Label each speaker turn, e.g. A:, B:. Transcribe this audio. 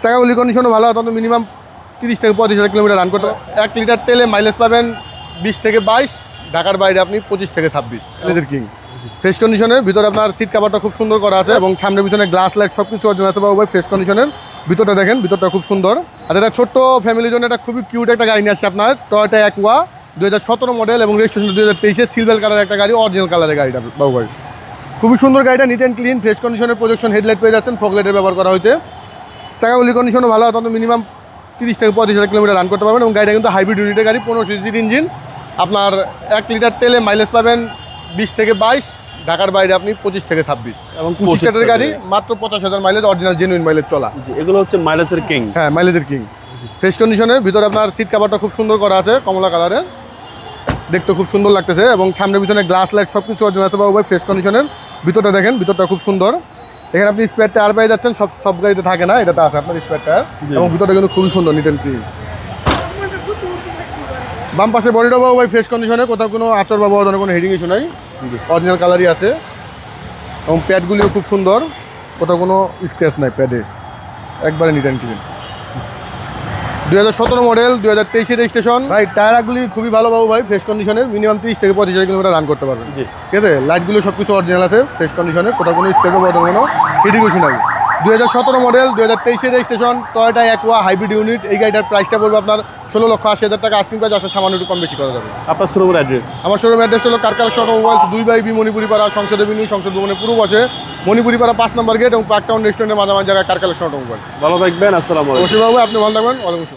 A: চাকাগুলি কন্ডিশনও ভালো, অন্তত মিনিমাম 30 থেকে 35,000 কিলোমিটার রান করতে। 1 লিটার তেলে মাইলেজ পাবেন 20 থেকে 22, ঢাকার বাইরে আপনি 25 থেকে 26। লেদার কিং ফ্রেশ কন্ডিশনের ভিতরে আপনার সিট কাভারটা খুব সুন্দর করা আছে এবং সামনে পিছনে গ্লাস লাইট সব কিছু অরিজিনাল আছে বাবু ভাই। ফ্রেশ কন্ডিশনের ভিতরটা দেখেন, ভিতরটা খুব সুন্দর। আর এটা ছোট্ট ফ্যামিলির জন্য এটা খুবই কিউট একটা গাড়ি নিয়ে আসছে আপনার, টয়োটা অ্যাকুয়া 2017 মডেল এবং রেজিস্ট্রেশন 2023 সিলভার কালার একটা গাড়ি, অরিজিনাল কালারের গাড়িটা বাবু ভাই। খুবই সুন্দর গাড়িটা, নিট অ্যান্ড ক্লিন, ফ্রেশ কন্ডিশনের প্রজেকশন হেডলাইট পেয়ে যাচ্ছেন, ফগ লাইটের ব্যবহার করা হয়েছে। চাকাগুলি কন্ডিশনও ভালো, অন্তত মিনিমাম 30 থেকে 35,000 কিলোমিটার রান করতে পারবেন এবং গাড়িটা কিন্তু হাইব্রিড ইউনিটের গাড়ি, 15 সিসির ইঞ্জিন। আপনার 1 লিটার তেলে মাইলেজ পাবেন 20 থেকে 22, ঢাকার বাইরে আপনি 25 থেকে 26 এবং 25 লিটারের গাড়ি, মাত্র 50,000 মাইলেজ, অরিজিনাল জেনুইন মাইলেজ চলা।
B: এগুলো হচ্ছে মাইলেজের কিং।
A: হ্যাঁ, মাইলেজের কিং। ফ্রেশ কন্ডিশনের ভিতরে আপনার সিট কাভারটা খুব সুন্দর করা আছে, কমলা কালারের, দেখতে খুব সুন্দর লাগতেছে এবং সামনে পিছনে গ্লাস লাইট সব কিছু অরিজিনাল আছে বাবু ভাই। ফ্রেশ কন্ডিশনের ভিতরটা দেখেন, ভিতরটা খুব সুন্দর। এখানে আপনি স্পেয়ার টায়ার পেয়ে যাচ্ছেন, সব গাড়িতে থাকে না, এটাতে আছে আপনার স্পেয়ার টায়ার এবং ভিতরটা কিন্তু খুবই সুন্দর, নিট অ্যান্ড ক্লিন। বাম পাশে বডিটা বাবু ভাই ফ্রেশ কন্ডিশনে, কোথাও কোনো আচর বা ধরনের কোনো হেডিং ইস্যু নাই, অরিজিনাল কালারই আছে এবং প্যাডগুলিও খুব সুন্দর, কোথাও কোনো স্ক্র্যাচ নাই প্যাডে, একবারে neat and clean. 2017 model, 2023 registration ভাই। টায়ারগুলি খুবই ভালো বাবু ভাই, ফ্রেশ কন্ডিশনের, মিনিমাম 30 থেকে 35,000 কিলোমিটার রান করতে পারবেন। ঠিক আছে, লাইটগুলো সব কিছু অরিজিনাল আছে, ফ্রেশ কন্ডিশনের, কোথাও কোনো স্ক্র্যাচ বা কোনো হেডিং ইস্যু নাই। 2017 model, 2023 registration, Toyota Aqua hybrid unit. এই গাড়িটার প্রাইসটা পড়বে আপনার 16,80,000 টাকা। আস্কিং প্রাইস আসলে সামান্য একটু কম বেশি করা যাবে।
B: আপনার শোরুমের অ্যাড্রেস?
A: আমার শোরুম অ্যাড্রেসটা হলো car collection automobiles, 2/B Manipuri পাড়া, সংসদ এভিনিউ, সংসদ ভবনের পূর্ব পাশে, মণিপুরি পাড়া 5 নম্বর গেট এবং পার্ক টাউন রেস্টুরেন্টের মাঝামাঝি জায়গায় কার কালেকশন অটোমোবাইল।
B: ভালো থাকবেন, আসসালামু আলাইকুম।
A: অবশ্যই বাবু, আপনি ভালো থাকবেন। ওয়ালাইকুম আসসালাম।